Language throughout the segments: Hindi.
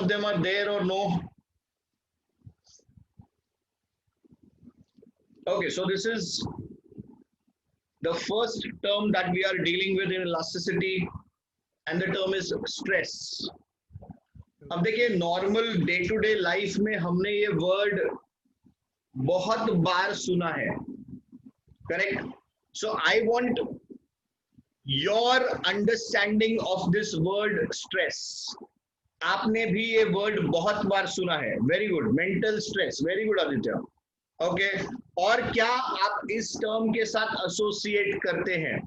of them are there or no? Okay, so this is the first term that we are dealing with in elasticity, and the term is stress. अब देखिए normal day to day life में हमने ये वर्ड बहुत बार सुना है, correct? So I want your understanding of this word stress. आपने भी ये वर्ड बहुत बार सुना है. Very good. Mental stress. Very good Aditya. Okay, और क्या आप इस टर्म के साथ एसोसिएट करते हैं?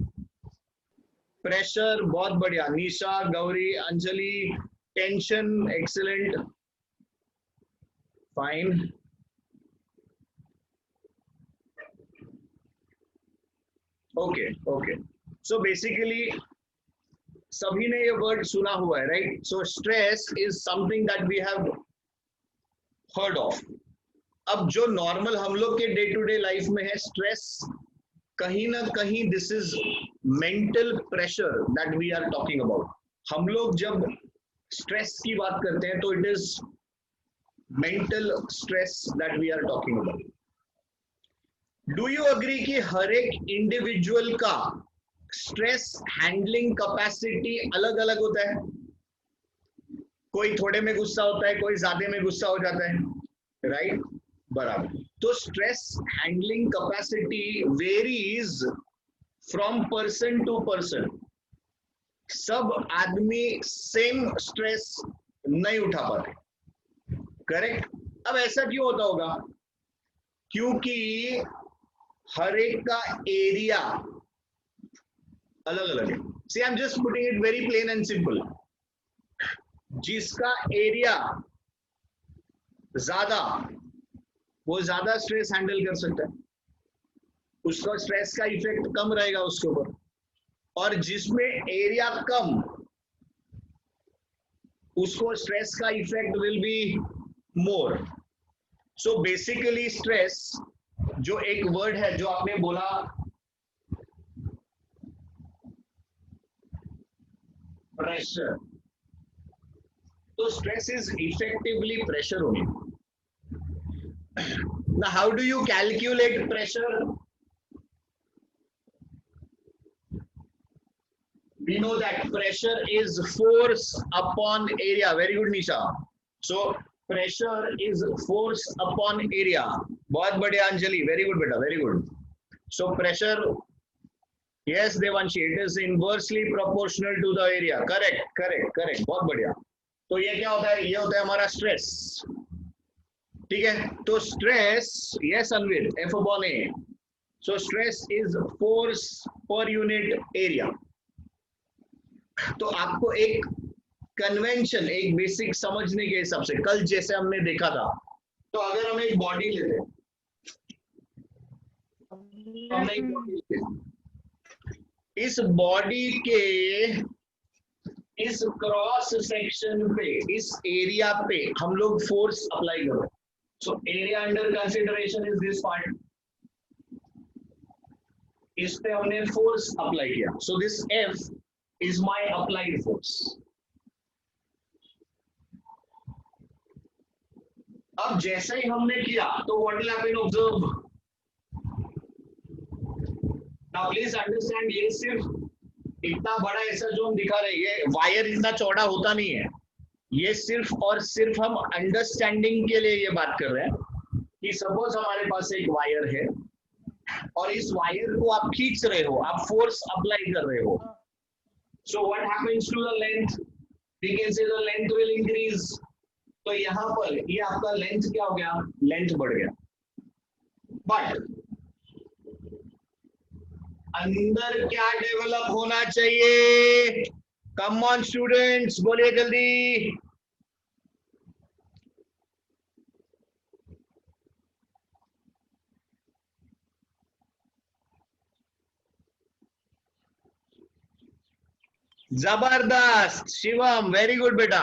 प्रेशर. बहुत बढ़िया. Nisha, Gauri, Anjali. Tension. Excellent. Fine. Okay okay. So basically सभी ने ये वर्ड सुना हुआ है, right? So stress is something that we have heard of. अब जो नॉर्मल हम लोग के डे टू डे लाइफ में है स्ट्रेस, कहीं ना कहीं this is mental pressure that we are talking about. हम लोग जब स्ट्रेस की बात करते हैं तो it is mental stress that we are talking about. Do you agree कि हर एक इंडिविजुअल का स्ट्रेस हैंडलिंग कैपेसिटी अलग अलग होता है? कोई थोड़े में गुस्सा होता है, कोई ज्यादा में गुस्सा हो जाता है, राइट? बराबर. तो stress handling capacity varies from person to person. सब आदमी सेम स्ट्रेस नहीं उठा पाते, करेक्ट? अब ऐसा क्यों होता होगा? क्योंकि हर एक का एरिया अलग अलग है. See I am just putting it very plain and simple. जिसका एरिया ज्यादा, वो ज्यादा स्ट्रेस हैंडल कर सकता है, उसका स्ट्रेस का इफेक्ट कम रहेगा उसके ऊपर. और जिसमें एरिया कम, उसको स्ट्रेस का effect will be more. So basically stress जो एक वर्ड है जो आपने बोला प्रेशर, तो stress is effectively pressure only. Now how do you calculate pressure? We know that pressure is force upon area. Very good Nisha. So pressure is force upon area. बहुत बढ़िया अंजलि. Very good बेटा. Very good. So pressure, yes Devanshi, it is inversely proportional to the area. Correct, correct, correct. बहुत बढ़िया. तो ये क्या होता है? ये होता है हमारा स्ट्रेस. ठीक है, तो stress, yes Anveer, F upon A. So stress is force per unit area. तो आपको एक कन्वेंशन, एक बेसिक समझने के हिसाब से, कल जैसे हमने देखा था, तो अगर हम एक बॉडी लेते हैं, इस बॉडी के इस क्रॉस सेक्शन पे, इस एरिया पे हम लोग फोर्स अप्लाई कर रहे हैं. So area under consideration is this part. इस पे हमने force apply किया. So this F is my applied force. अब जैसे ही हमने किया तो what will happen? Observe. Now please understand, ये सिर्फ इतना बड़ा ऐसा जो हम दिखा रहे हैं, वायर इतना चौड़ा होता नहीं है. ये सिर्फ और सिर्फ हम अंडरस्टैंडिंग के लिए ये बात कर रहे हैं कि सपोज हमारे पास एक वायर है और इस वायर को आप खींच रहे हो, आप फोर्स अप्लाई कर रहे हो. So what happens to the length? We can say the length will increase. तो यहाँ पर ये आपका लेंथ क्या हो गया? लेंथ बढ़ गया. बट अंदर क्या डेवलप होना चाहिए? कम ऑन स्टूडेंट्स, बोलिए जल्दी. जबरदस्त शिवम, वेरी गुड बेटा.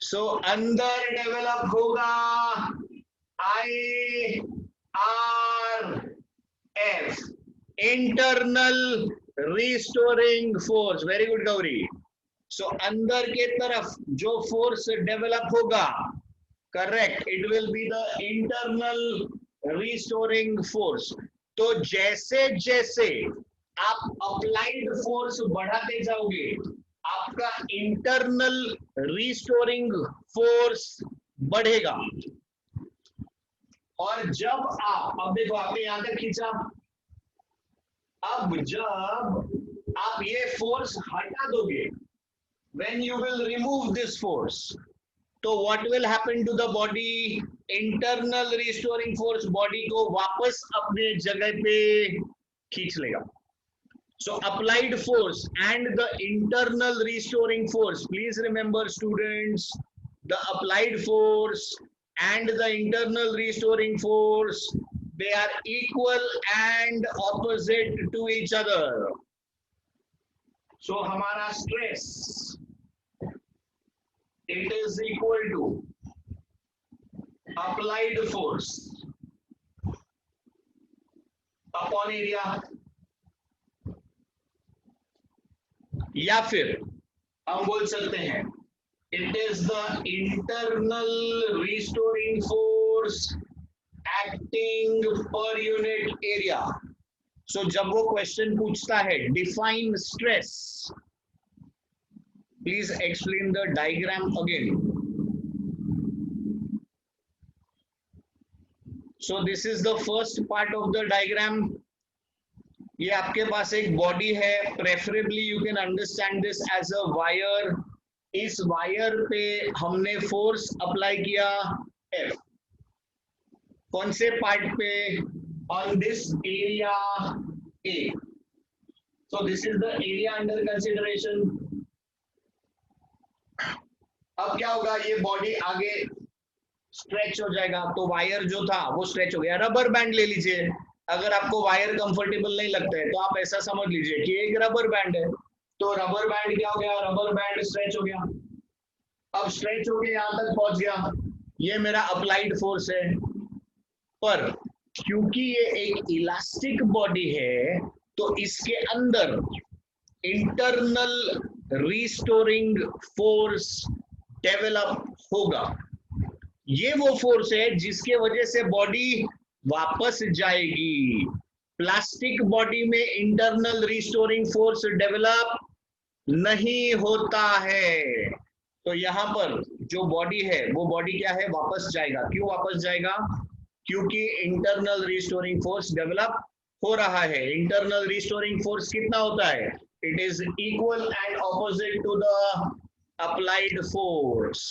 सो अंदर डेवलप होगा I R F, internal restoring force. Very good Gauri. So अंदर के तरफ जो फोर्स डेवलप होगा, correct, it will be the internal restoring force. तो जैसे जैसे आप अप्लाइड फोर्स बढ़ाते जाओगे, आपका इंटरनल रिस्टोरिंग फोर्स बढ़ेगा। और जब अब देखो, आपने यहां तक खींचा, अब जब आप ये फोर्स हटा दोगे, when you will remove this force, तो what will happen to the body? Internal restoring force body को वापस अपने जगह पे खींच लेगा। So applied force and the internal restoring force, please remember students, the applied force and the internal restoring force, they are equal and opposite to each other. So हमारा stress, it is equal to applied force upon area, या फिर हम बोल सकते हैं it is the internal restoring force acting per unit area. So जब वो क्वेश्चन पूछता है define stress, please explain the diagram again. So this is the first part of the diagram. ये आपके पास एक बॉडी है, preferably you can understand this as a wire. इस वायर पे हमने फोर्स अप्लाई किया F, कौन से पार्ट पे? On this area A. So this is the area under consideration. अब क्या होगा, ये बॉडी आगे स्ट्रेच हो जाएगा, तो वायर जो था वो स्ट्रेच हो गया। रबर बैंड ले लीजिए, अगर आपको वायर कंफर्टेबल नहीं लगता है तो आप ऐसा समझ लीजिए कि एक रबर बैंड है, तो रबर बैंड क्या हो गया, रबर बैंड स्ट्रेच हो गया। अब स्ट्रेच हो गया, यहां तक पहुंच गया, ये मेरा अप्लाइड फोर्स है। पर क्योंकि ये एक इलास्टिक बॉडी है, तो इसके अंदर इंटरनल रिस्टोरिंग फोर्स डेवलप होगा। ये वो फोर्स है जिसके वजह से बॉडी वापस जाएगी। प्लास्टिक बॉडी में इंटरनल रिस्टोरिंग फोर्स डेवलप नहीं होता है। तो यहाँ पर जो बॉडी है वो बॉडी क्या है, वापस जाएगा। क्यों वापस जाएगा? क्योंकि इंटरनल रिस्टोरिंग फोर्स डेवलप हो रहा है। इंटरनल रिस्टोरिंग फोर्स कितना होता है? It is equal and opposite to the applied force.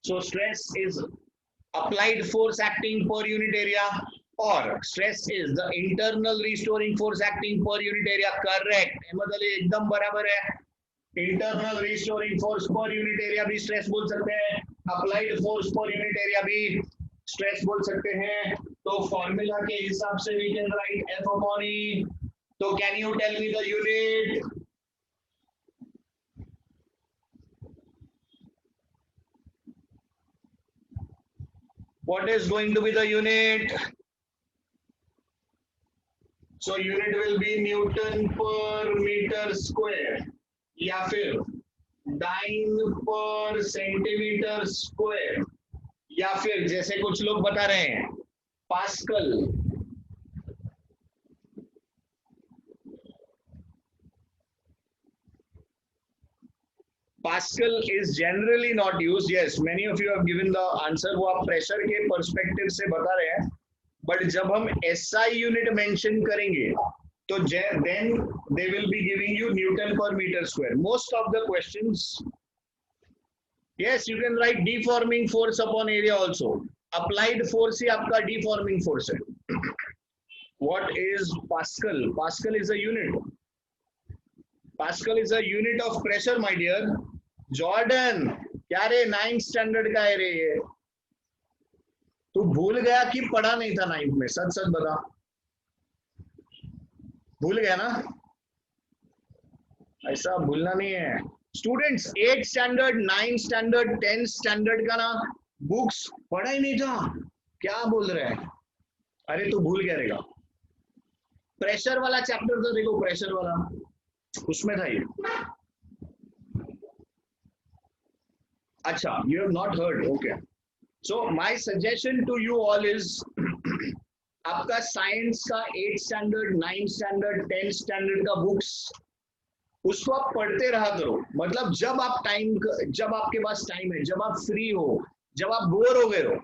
So stress is applied force acting per unit area, or stress is the internal restoring force acting per unit area. Correct. Ahmad Ali एकदम बराबर है। Internal restoring force per unit area भी स्ट्रेस बोल सकते हैं, applied force per unit area भी स्ट्रेस बोल सकते हैं। तो फॉर्मूला के हिसाब से we can write F upon E. तो can you tell me the unit? What is going to be the unit? So unit will be Newton per meter square, या फिर डाइन पर सेंटीमीटर स्क्वायर, या फिर जैसे कुछ लोग बता रहे हैं pascal. Pascal is generally not used. Yes, many of you have given the answer. वो आप प्रेशर के पर्सपेक्टिव से बता रहे हैं, बट जब हम SI यूनिट मेंशन करेंगे तो then they will be giving you Newton per meter square. Most of the questions, yes, you can write deforming force upon area also. Applied force ही आपका deforming force है। What is Pascal? Pascal is a unit. Pascal is a unit of pressure, my dear. Jordan, क्या रे 9th स्टैंडर्ड का है रे ये? तू भूल गया कि पढ़ा नहीं था 9th में? सच सच बता, भूल गया ना? ऐसा भूलना नहीं है students. 8th standard, 9th standard, 10th standard का ना बुक्स पढ़ा ही नहीं था। क्या बोल रहे हैं? अरे तू भूल गया रहेगा। प्रेशर वाला चैप्टर तो देखो, प्रेशर वाला उसमें था ये। अच्छा, you have not heard. Okay. So my suggestion to you all is आपका साइंस का 8 स्टैंडर्ड 9 स्टैंडर्ड 10 स्टैंडर्ड का बुक्स उसको आप पढ़ते रहा करो। मतलब जब आपके पास टाइम है, जब आप फ्री हो, जब आप बोर हो गए हो,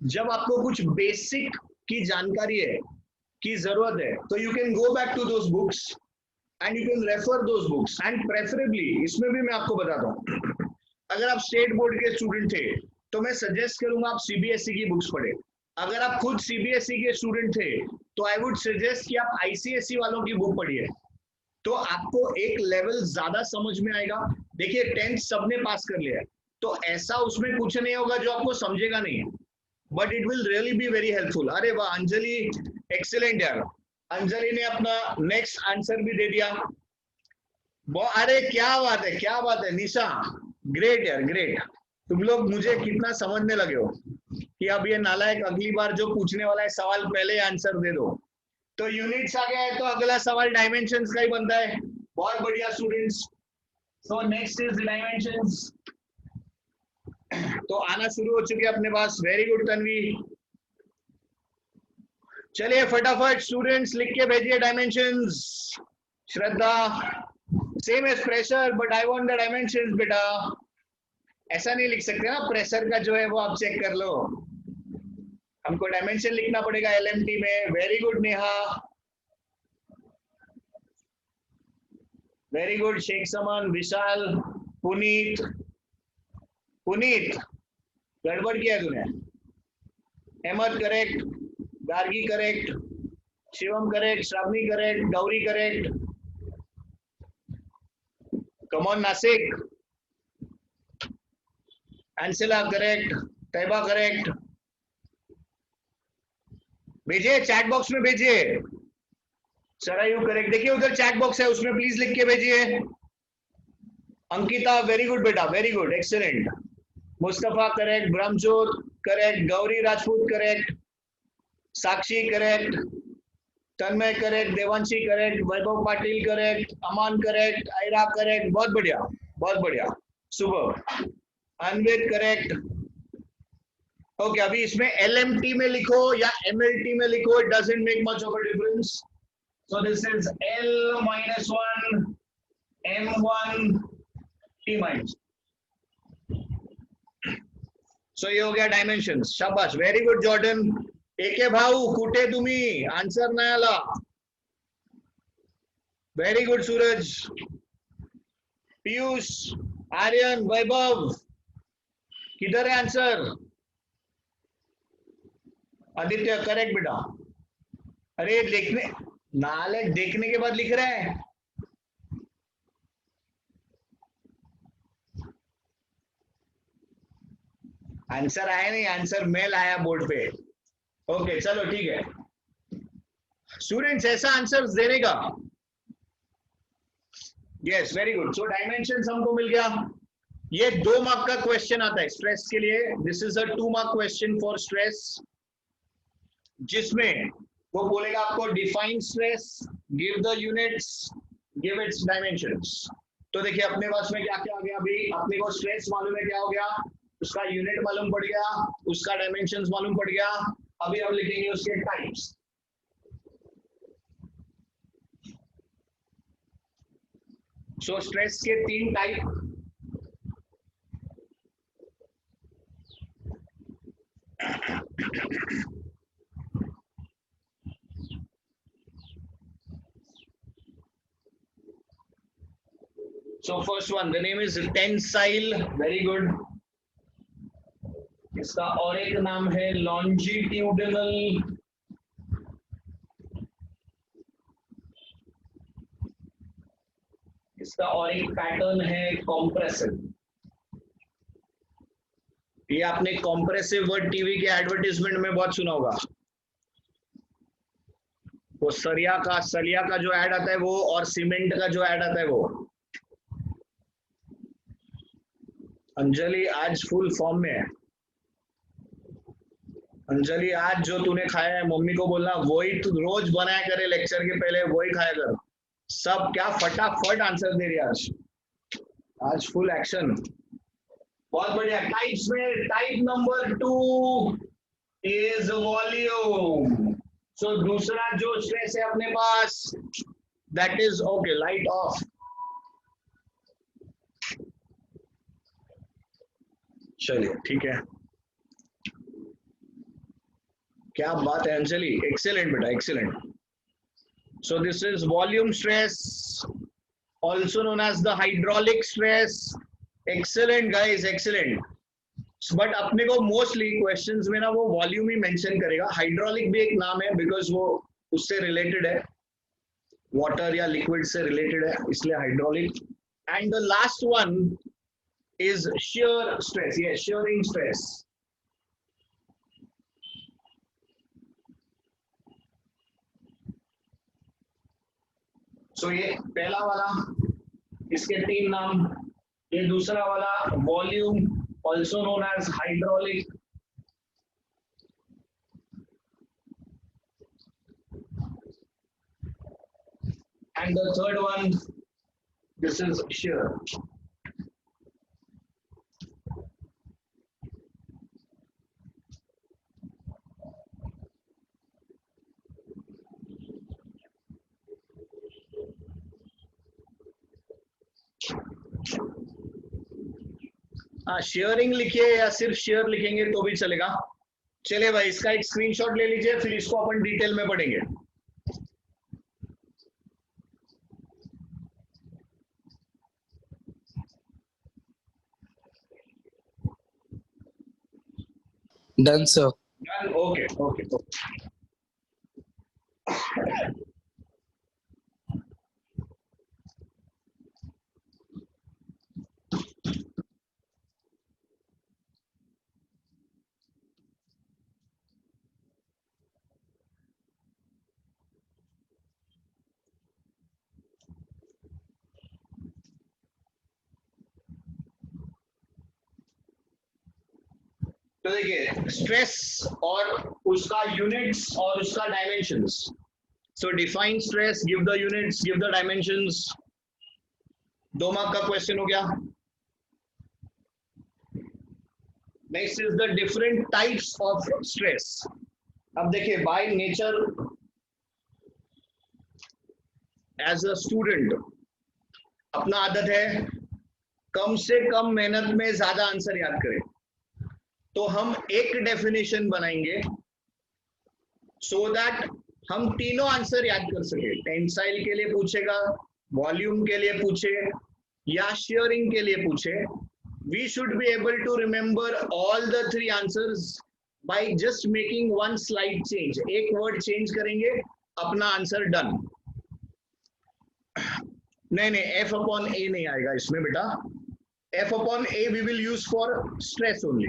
जब आपको कुछ बेसिक की जानकारी है की जरूरत है, तो you can go back to those books and you can refer those books. And preferably इसमें भी मैं आपको बताता हूँ, अगर आप स्टेट बोर्ड के स्टूडेंट थे तो मैं सजेस्ट करूंगा आप सीबीएसई की बुक्स पढ़े। अगर आप खुद सीबीएसई के स्टूडेंट थे तो आई वुड सजेस्ट कि आप आईसीएसई वालों की बुक पढ़िए, तो आपको एक लेवल ज्यादा समझ में आएगा। देखिए 10th सबने पास कर लिया है, तो ऐसा उसमें कुछ नहीं होगा जो आपको समझेगा नहीं, but it will really be very helpful. अरे वाह अंजलि, एक्सीलेंट यार, अंजलि ने अपना नेक्स्ट आंसर भी दे दिया। अरे क्या बात है, क्या बात है निशा, ग्रेट यार ग्रेट। तुम लोग मुझे कितना समझने लगे हो कि अब ये नालायक अगली बार जो पूछने वाला है सवाल पहले आंसर दे दो। तो यूनिट्स आ गया है तो अगला सवाल डायमेंशंस का ही बनता है। बहुत बढ़िया students. So next is dimensions. तो आना शुरू हो चुके अपने पास। Very good Tanvi. चलिए फटाफट स्टूडेंट्स लिख के भेजिए dimensions. Shraddha, same as pressure but I want the dimensions बेटा। ऐसा नहीं लिख सकते ना, प्रेशर का जो है वो आप चेक कर लो, हमको डायमेंशन लिखना पड़ेगा एलएमटी में। Very good Neha, very good Sheikh Saman, Vishal, Puneet. Puneet गड़बड़ किया तूने। Ahmad correct, Gargi correct, Shivam correct, Shravani correct, Gauri correct, come on Nashik, Ansila correct, Taiyaba correct. भेजिए चैट बॉक्स में भेजिए। सरायू करेक्ट, देखिए उधर चैट बॉक्स है उसमें प्लीज लिख के भेजिए। अंकिता वेरी गुड बेटा, very good, excellent. Mustafa correct, Brahmjot correct, Gauri Rajput correct, Sakshi correct, Tanmay correct, Devanshi correct, Vaibhav Patil correct, Aman correct, Aira correct. बहुत बढ़िया, बहुत बढ़िया, सुपर। अनवित करेक्ट। ओके, अभी इसमें एलएमटी में लिखो या एमएलटी में लिखो, it doesn't make much of a difference. So this is L-1 M1 T minus. सो ये हो गया डायमेंशंस। शाबाश, वेरी गुड जॉर्डन। एके भाऊ कुठे तुम्ही, आंसर नाही आला। वेरी गुड सूरज, पीयूष, आर्यन, वैभव, किधर है आंसर? आदित्य करेक्ट बेटा। अरे लिखने नाले देखने के बाद लिख रहे हैं। आंसर आया नहीं, आंसर मेल आया बोर्ड पे। ओके चलो ठीक है स्टूडेंट्स, ऐसा आंसर देने का। Yes very good. So dimension हमको मिल गया। ये 2 मार्क का क्वेश्चन आता है स्ट्रेस के लिए। This is a 2 mark question for stress, जिसमें वो बोलेगा आपको define stress, give the units, give its dimensions. तो देखिए अपने पास में क्या क्या आ गया। अभी अपने को स्ट्रेस मालूम है क्या हो गया, उसका यूनिट मालूम पड़ गया, उसका डायमेंशंस मालूम पड़ गया। अभी हम लिखेंगे उसके टाइप्स। सो स्ट्रेस के 3 type. So first one, the name is tensile. Very good. इसका और एक नाम है longitudinal. इसका और एक पैटर्न है compressive. ये आपने compressive वर्ड टीवी के एडवर्टीजमेंट में बहुत सुना होगा। वो सलिया का जो ऐड आता है वो, और सीमेंट का जो ऐड आता है वो। अंजलि आज फुल फॉर्म में है। अंजलि आज जो तूने खाया है मम्मी को बोलना वही तू रोज बनाया करे, लेक्चर के पहले वही खाया कर। सब क्या फटाफट आंसर दे रही आज फुल एक्शन। बहुत बढ़िया। टाइप्स में टाइप नंबर 2 इज वॉल्यूम। सो दूसरा जो स्ट्रेस है अपने पास, that is okay, light off. चलिए ठीक है, क्या बात है अंजलि, एक्सेलेंट बेटा, excellent. So this is volume stress, also known as the hydraulic stress. Excellent guys, excellent. But अपने को मोस्टली क्वेश्चंस में ना वो वॉल्यूम ही मेंशन करेगा। हाइड्रोलिक भी एक नाम है बिकॉज वो उससे रिलेटेड है, वाटर या लिक्विड से रिलेटेड है, इसलिए hydraulic. And the last one is shear stress, yes, shearing stress. सो ये पहला वाला, इसके 3 नाम। ये दूसरा वाला volume, also known as hydraulic. And the third one, this is shear. हाँ, शेयरिंग लिखिए या सिर्फ शेयर लिखेंगे तो भी चलेगा। चलिए भाई, इसका एक स्क्रीनशॉट ले लीजिए, फिर इसको अपन डिटेल में पढ़ेंगे। Done, sir. Done. Okay, okay, okay. तो देखिए, स्ट्रेस और उसका यूनिट्स और उसका dimensions. So define stress, give the units, give the dimensions. 2 mark का क्वेश्चन हो गया। Next is the different types of stress. अब देखिए, by nature as a student अपना आदत है कम से कम मेहनत में ज्यादा आंसर याद करें। तो हम एक डेफिनेशन बनाएंगे सो दैट हम तीनों आंसर याद कर सके। टेंसाइल के लिए पूछेगा, वॉल्यूम के लिए पूछे या शेयरिंग के लिए पूछे, we should be able to remember all the 3 answers by just making 1 slide change. एक वर्ड चेंज करेंगे, अपना आंसर डन। नहीं नहीं, एफ अपॉन ए नहीं आएगा इसमें बेटा। F upon A V will use for stress only.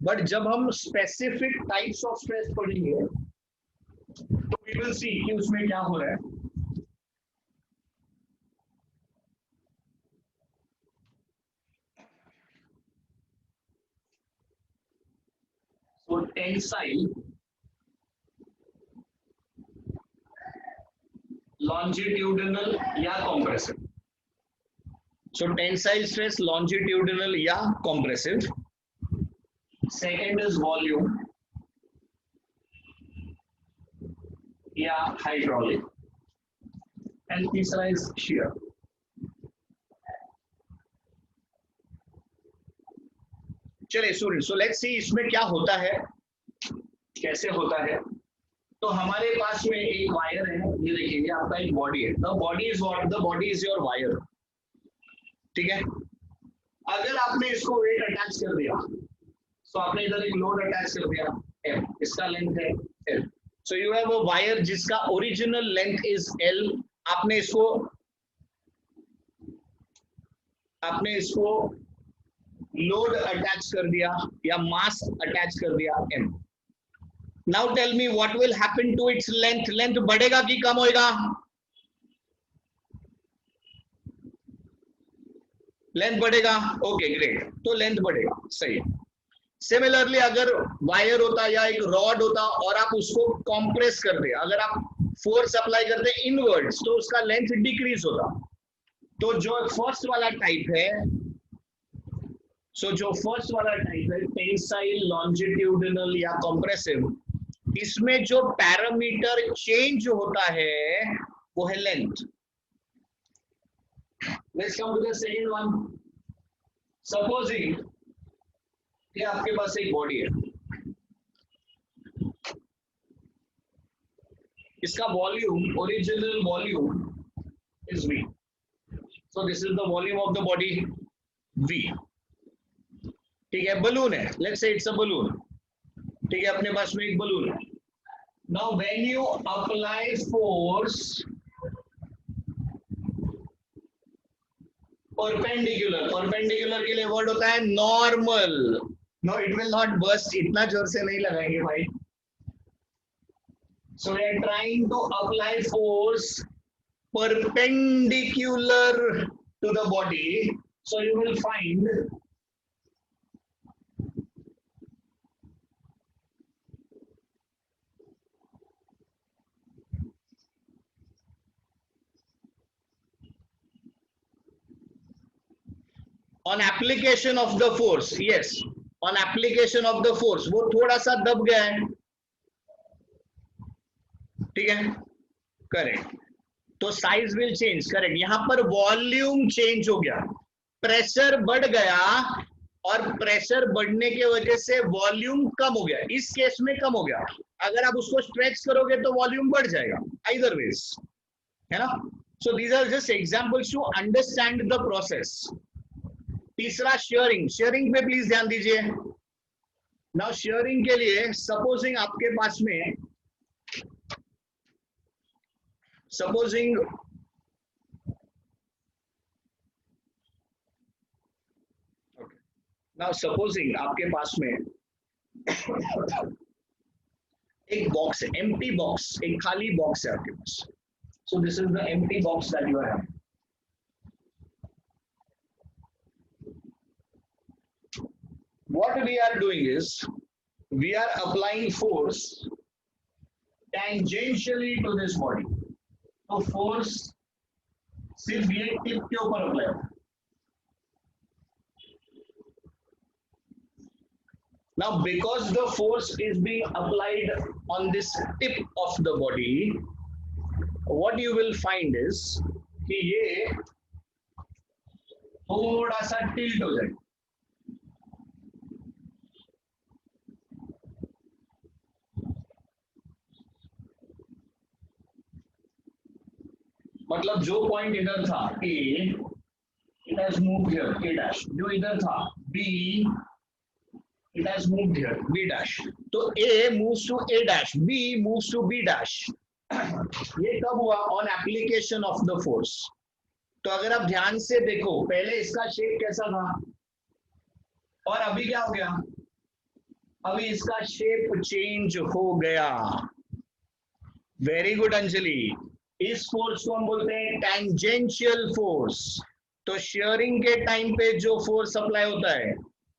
But जब हम स्पेसिफिक टाइप्स ऑफ स्ट्रेस पढ़ेंगे तो वी विल सी कि उसमें क्या हो रहा है। So tensile, longitudinal या compressive. So tensile stress longitudinal या compressive. Second is volume या hydraulic. And तीसरा is shear. चलिए स्टूडेंट, सो लेट्स सी इसमें क्या होता है, कैसे होता है। तो हमारे पास में एक वायर है, ये देखिए, ये आपका एक बॉडी है। The body is what? The body is your wire, ठीक है। अगर आपने इसको वेट अटैच कर दिया, तो आपने इधर एक लोड अटैच कर दिया एम, इसका लेंथ है L. So you have a wire जिसका ओरिजिनल लेंथ इज एल। आपने इसको लोड अटैच कर दिया या मास अटैच कर दिया m। Now tell me what will happen to its length. Length बढ़ेगा कि कम होएगा? लेंथ बढ़ेगा। ओके ग्रेट, तो लेंथ बढ़ेगा, सही है। सिमिलरली अगर वायर होता या एक रॉड होता और आप उसको कॉम्प्रेस कर दे, अगर आप फोर्स अप्लाई करते इनवर्ड्स, तो उसका लेंथ डिक्रीज होता। तो जो फर्स्ट वाला टाइप है, सो जो फर्स्ट वाला टाइप है टेंसाइल, लॉन्जिट्यूडिनल या कंप्रेसिव, इसमें जो पैरामीटर चेंज होता है वो है length. Let's come to the second one. Supposing कि आपके पास एक बॉडी है, इसका volume, original volume is V. So this is the volume of the body V. ठीक है, बलून है, let's say it's a balloon. ठीक है, अपने पास में एक बलून है. Now when you apply force perpendicular, perpendicular के लिए वर्ड होता है normal. No, it will not burst. इतना जोर से नहीं लगाएंगे भाई. So we are trying to apply force perpendicular to the body, so you will find on application of the force. Yes, on application of the force वो थोड़ा सा दब गया है. ठीक है, करेक्ट. तो साइज विल चेंज. करेक्ट, यहां पर वॉल्यूम चेंज हो गया, प्रेशर बढ़ गया, और प्रेशर बढ़ने के वजह से वॉल्यूम कम हो गया. इस केस में कम हो गया. अगर आप उसको स्ट्रेच करोगे तो वॉल्यूम बढ़ जाएगा. आइदर वेज, है ना. So these are just examples to understand the process. तीसरा शेयरिंग. शेयरिंग पे प्लीज ध्यान दीजिए. नाउ शेयरिंग के लिए सपोजिंग आपके पास में, सपोजिंग नाउ सपोजिंग आपके पास में एक बॉक्स है, एम्प्टी बॉक्स, एक खाली बॉक्स है आपके पास. So this is the empty box that you are having. What we are doing is we are applying force tangentially to this body. तो फोर्स सिर्फ ये टिप के ऊपर अप्लाई होगा. Now because the force is being applied on this tip of the body, what you will find is कि ये थोड़ा सा टिल्ट हो जाएगा. मतलब जो पॉइंट इधर था A, it has moved here A dash. जो इधर था B, it has moved here B dash. तो A moves to A dash, B moves to B dash. ये कब हुआ? On application of the force. तो अगर आप ध्यान से देखो, पहले इसका शेप कैसा था और अभी क्या हो गया? अभी इसका शेप चेंज हो गया. Very good Anjali. इस फोर्स को हम बोलते हैं टेंजेंशियल फोर्स. तो शेयरिंग के टाइम पे जो फोर्स अप्लाई होता है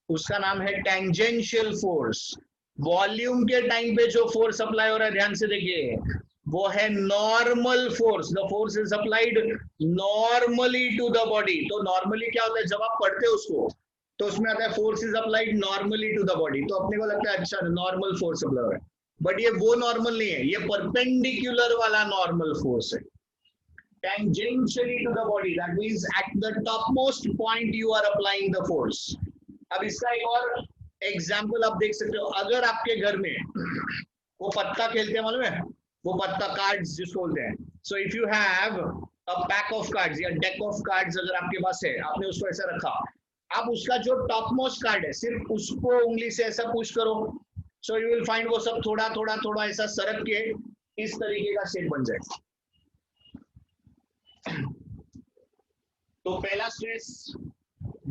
उसका नाम है टेंजेंशियल फोर्स. वॉल्यूम के टाइम पे जो फोर्स अप्लाई हो रहा है, ध्यान से देखिए, वो है normal force. The force is applied normally to the body. तो नॉर्मली क्या होता है, जब आप पढ़ते हो उसको तो उसमें आता है force is applied normally to the body. तो अपने को लगता है अच्छा नॉर्मल फोर्स अप्लाई हो रहा है, बट ये वो नॉर्मल नहीं है, ये परपेंडिकुलर वाला नॉर्मल फोर्स है. Tangentially to the body, that means at the topmost point you are applying the force. अब इसका एक और एग्जाम्पल आप देख सकते हो. अगर आपके घर में वो पत्ता खेलते हैं, मालूम है वो पत्ता, कार्ड्स जिसको बोलते हैं. So if you have a pack of cards या डेक ऑफ कार्ड्स अगर आपके पास है, आपने उसको ऐसा रखा, आप उसका जो टॉप मोस्ट कार्ड है सिर्फ उसको उंगली से ऐसा पुश करो, सो यू विल फाइंड वो सब थोड़ा थोड़ा थोड़ा ऐसा सरक के इस तरीके का शेप बन जाएगा. तो पहला स्ट्रेस,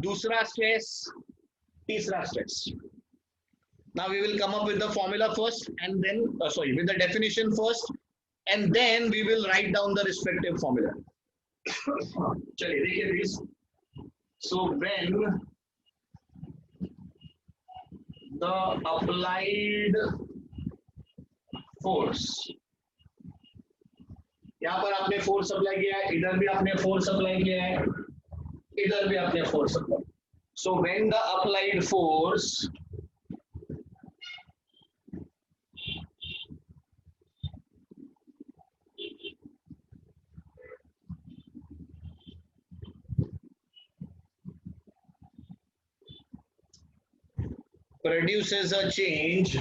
दूसरा स्ट्रेस, तीसरा stress. Now we will come up with the formula first and then with the definition first and then we will write down the respective formula. चलिए देखिए please. So when the applied force, यहाँ पर आपने फोर्स अप्लाई किया है, इधर भी आपने फोर्स अप्लाई किया है, इधर भी आपने force apply. So when the applied force produces a change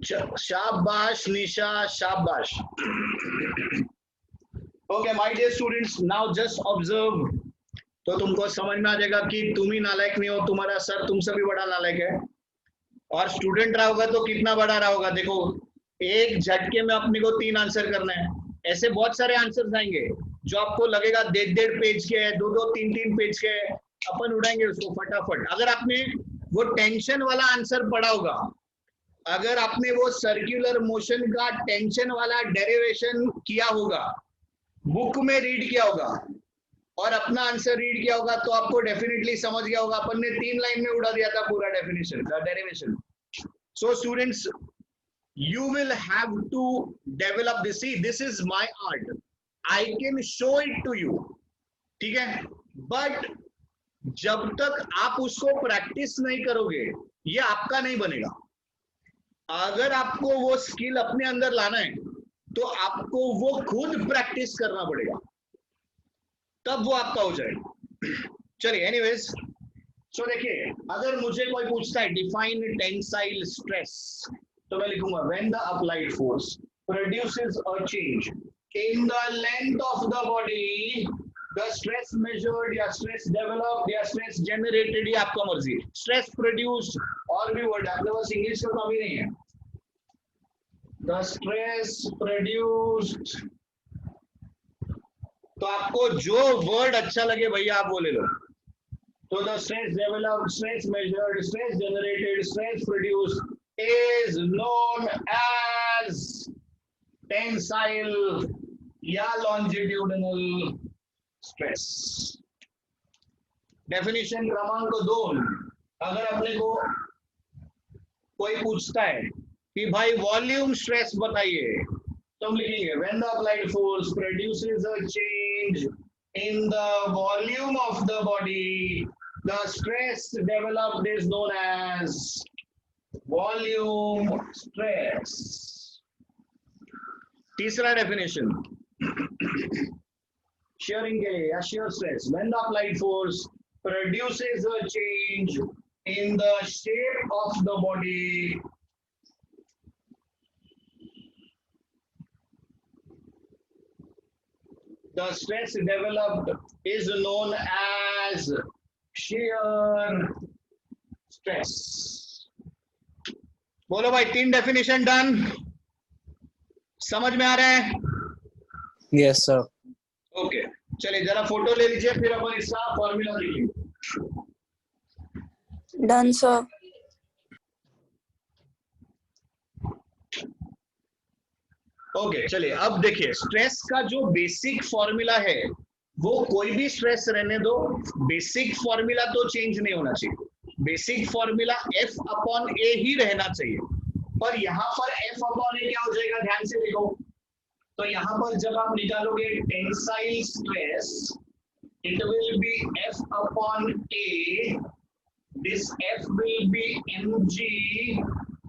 शाबाश निशा शाबाश okay my dear students now just observe तो तुमको समझ में आ जाएगा कि तुम ही नालायक नहीं हो तुम्हारा सर तुमसे भी बड़ा नालायक है और स्टूडेंट रहा होगा तो कितना बड़ा रहा होगा देखो एक झटके में अपने को 3 आंसर करना है ऐसे बहुत सारे आंसर्स आएंगे जो आपको लगेगा 1.5 पेज के है 2-2 3-3 पेज के है अपन उड़ाएंगे उसको फटाफट अगर आपने वो टेंशन वाला आंसर पढ़ा होगा अगर आपने वो सर्कुलर मोशन का टेंशन वाला डेरिवेशन किया होगा बुक में रीड किया होगा और अपना आंसर रीड किया होगा तो आपको डेफिनेटली समझ गया होगा अपन ने 3 लाइन में उड़ा दिया था पूरा डेफिनेशन का derivation so students you will have to develop this see this is my art I can show it to you ठीक है बट जब तक आप उसको प्रैक्टिस नहीं करोगे ये आपका नहीं बनेगा अगर आपको वो स्किल अपने अंदर लाना है तो आपको वो खुद प्रैक्टिस करना पड़ेगा तब वो आपका हो जाएगा चलिए एनीवेज सो देखिए अगर मुझे कोई पूछता है डिफाइन टेंसाइल स्ट्रेस तो मैं लिखूंगा when the applied force produces a change in the length of the body the stress measured या स्ट्रेस डेवलप्ड या स्ट्रेस जनरेटेड या आपका मर्जी स्ट्रेस प्रोड्यूस्ड और भी वर्ड अपने पास इंग्लिश का कमी नहीं है द स्ट्रेस प्रोड्यूस्ड तो आपको जो वर्ड अच्छा लगे भैया आप वो ले लो तो the stress developed stress measured stress generated stress produced is known as tensile या longitudinal stress. Definition क्रमांक 2 अगर अपने को कोई पूछता है कि भाई वॉल्यूम स्ट्रेस बताइए तो हम लिखेंगे when the applied force produces a change in the volume of the body the stress developed is known as volume stress तीसरा डेफिनेशन shearing के लिए या shear stress when the applied force produces a change in the shape of the body the stress developed is known as shear stress बोलो भाई 3 डेफिनेशन डन समझ में आ रहा है Yes, sir. ओके चलिए जरा फोटो ले लीजिए फिर अपन इसका फॉर्मूला लिखेंगे डन सर ओके चलिए अब देखिए स्ट्रेस का जो बेसिक फॉर्मूला है वो कोई भी स्ट्रेस रहने दो बेसिक फॉर्मूला तो चेंज नहीं होना चाहिए बेसिक फॉर्मूला F अपॉन ए ही रहना चाहिए पर यहाँ पर F अपॉन ए क्या हो जाएगा ध्यान से देखो तो यहाँ पर जब आप निकालोगे tensile stress it will B F upon A this F will be mg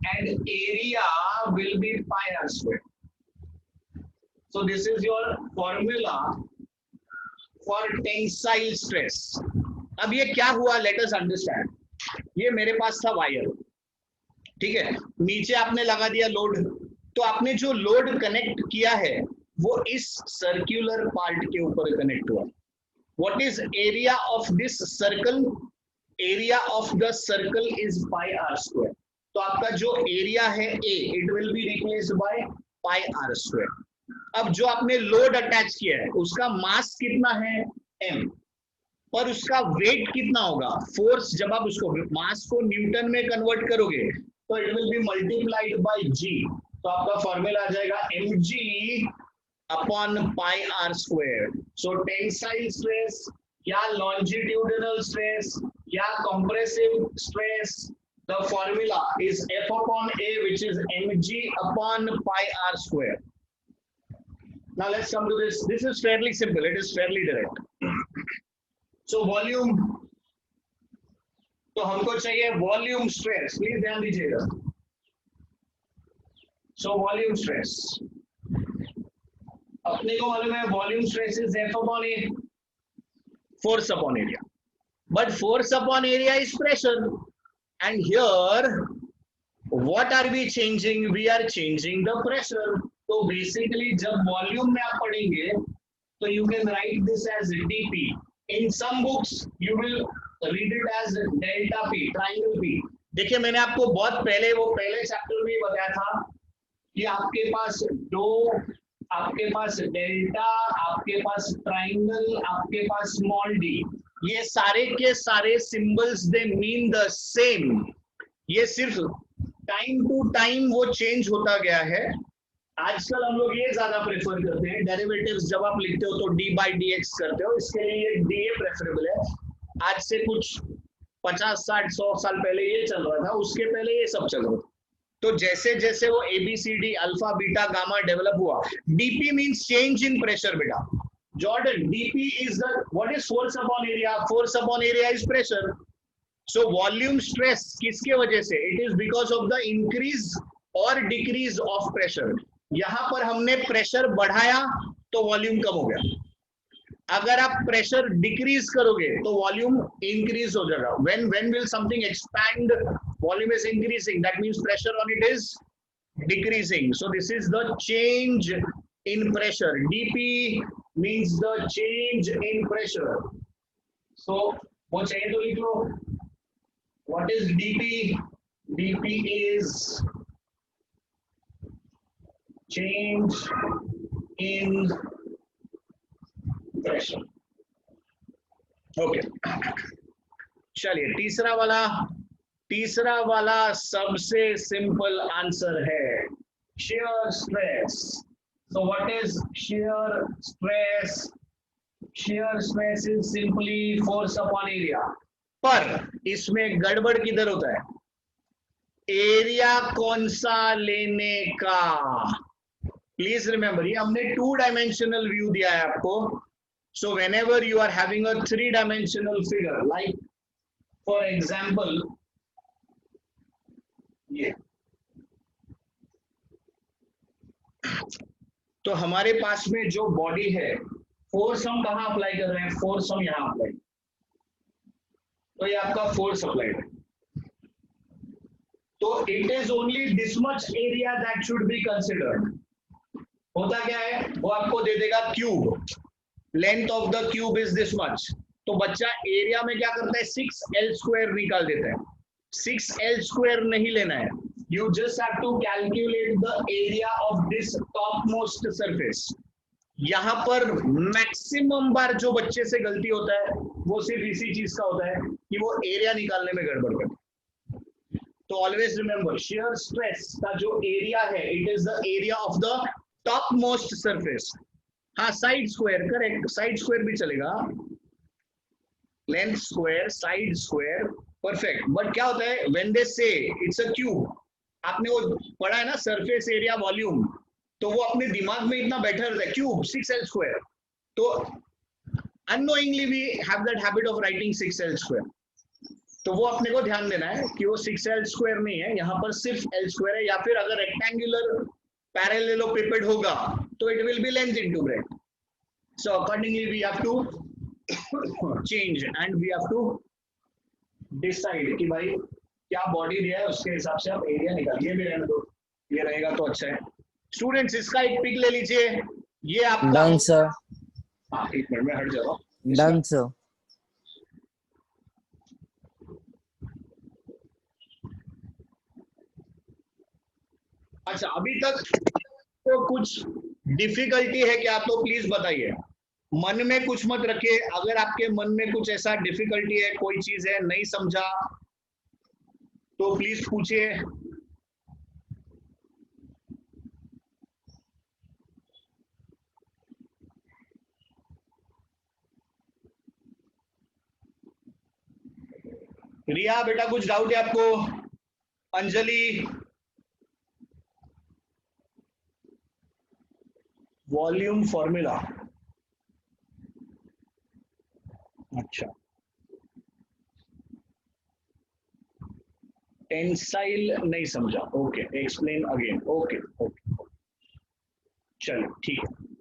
and area will be pi r square so this is your formula for tensile stress. अब ये क्या हुआ, लेट अस अंडरस्टैंड। ये मेरे पास था वायर, ठीक है, नीचे आपने लगा दिया लोड, तो आपने जो लोड कनेक्ट किया है वो इस सर्कुलर पार्ट के ऊपर कनेक्ट हुआ। What is area of this circle? Area of the circle is pi r square. तो आपका जो एरिया है A, it will be replaced by pi r square. अब जो आपने लोड अटैच किया है उसका मास कितना है, m, पर उसका वेट कितना होगा, फोर्स। जब आप उसको मास को न्यूटन में कन्वर्ट करोगे तो it will be multiplied by g। तो आपका फॉर्मूला आ जाएगा mg upon pi r square. So tensile stress या लॉन्जिट्यूडिनल स्ट्रेस या compressive stress, the formula is F upon A, which is mg upon pi r square. Now let's come to this. This is fairly simple. It is fairly direct. So volume, तो हमको चाहिए वॉल्यूम स्ट्रेस, प्लीज ध्यान दीजिएगा। सो वॉल्यूम स्ट्रेस अपने को मालूम है, volume stress is F upon A, force upon area, but force upon area is pressure, and here what are we changing? We are changing the pressure. तो basically जब वॉल्यूम में आप पढ़ेंगे तो you can write this as dp. In some books you will read it as delta p, triangle p. देखिए मैंने आपको बहुत पहले, वो पहले चैप्टर में बताया था कि आपके पास दो, आपके पास डेल्टा, आपके पास ट्राइंगल, आपके पास स्मॉल डी, ये सारे के सारे symbols they mean the same. ये सिर्फ टाइम टू टाइम वो चेंज होता गया है। आजकल हम लोग ये ज्यादा प्रेफर करते हैं, डेरिवेटिव्स जब आप लिखते हो तो डी बाई डी एक्स करते हो, इसके लिए ये डी ए प्रेफरेबल है। आज से कुछ 50, 60, 100 साल पहले ये चल रहा था, उसके पहले ये सब चल रहा था। तो जैसे जैसे वो ABCD alpha beta gamma develop हुआ, DP means change in pressure बेटा। Jordan, dp is the, what is force upon area? Force upon area is pressure. So volume stress किसके वजह से? It is because of the increase or decrease of pressure. यहाँ पर हमने प्रेशर बढ़ाया तो वॉल्यूम कम हो गया। अगर आप प्रेशर डिक्रीज करोगे तो वॉल्यूम इंक्रीज हो जाएगा। when will something expand? Volume is increasing, that means pressure on it is decreasing. So this is the change in pressure. dp means the change in pressure. So वो चाहिए तो लिख लो, what is dp? dp is change in pressure. Okay, चलिए तीसरा वाला सबसे सिंपल आंसर है shear stress. So what is shear stress? Shear stress is simply force upon area. पर इसमें गड़बड़ किधर होता है, एरिया कौन सा लेने का। प्लीज रिमेंबर, ये हमने 2 डायमेंशनल व्यू दिया है आपको। सो whenever you are having a 3 dimensional figure, like for example ये, तो हमारे पास में जो बॉडी है, फोर्स हम कहाँ अप्लाई कर रहे हैं, फोर्स हम यहाँ अप्लाई, तो ये आपका फोर्स अप्लाइड है। तो it is only this much area that should be considered. होता क्या है, वो आपको दे देगा cube, length of the cube is this much, तो बच्चा एरिया में क्या करता है, 6l स्क्वायर निकाल देता है। 6l स्क्वायर नहीं लेना है, you just have to calculate the area of this topmost surface. यहाँ पर मैक्सिमम बार जो बच्चे से गलती होता है वो सिर्फ इसी चीज का होता है कि वो एरिया निकालने में गड़बड़ करते हैं। तो ऑलवेज रिमेंबर, shear stress का जो एरिया है, it is the area of the topmost surface. हाँ, side square, correct, side square भी चलेगा, length square, side square, perfect. But क्या होता है, व्हेन दे से इट्स अ क्यूब, आपने वो पढ़ा है ना सरफेस एरिया वॉल्यूम, तो वो अपने दिमाग में इतना बैठा रहता है, क्यूब 6l स्क्वायर, तो unknowingly we have that habit of writing 6l square. तो वो अपने को ध्यान देना है कि वो 6l स्क्वायर नहीं है, यहाँ पर सिर्फ l स्क्वायर है, या फिर अगर रेक्टेंगुलर पैरेललोपिपेड होगा तो it will be length into breadth. So accordingly we have to change and we have to decide कि भाई क्या बॉडी दिया है, उसके हिसाब से आप एरिया निकालिए। भी रहने दो, ये रहेगा तो अच्छा है। स्टूडेंट्स इसका एक पिक ले लीजिए, ये आपका। Done sir. हाँ, एक मिनट में हट जा रहा हूँ इसका। Done sir. अच्छा, अभी तक तो कुछ डिफिकल्टी है क्या, तो प्लीज बताइए। मन में कुछ मत रखिए, अगर आपके मन में कुछ ऐसा डिफिकल्टी है, कोई चीज है नहीं समझा, तो प्लीज पूछिए। रिया बेटा कुछ डाउट है आपको? अंजलि, वॉल्यूम फॉर्मूला, अच्छा। टेंसाइल नहीं समझा, okay, explain again, okay okay, चलो ठीक है।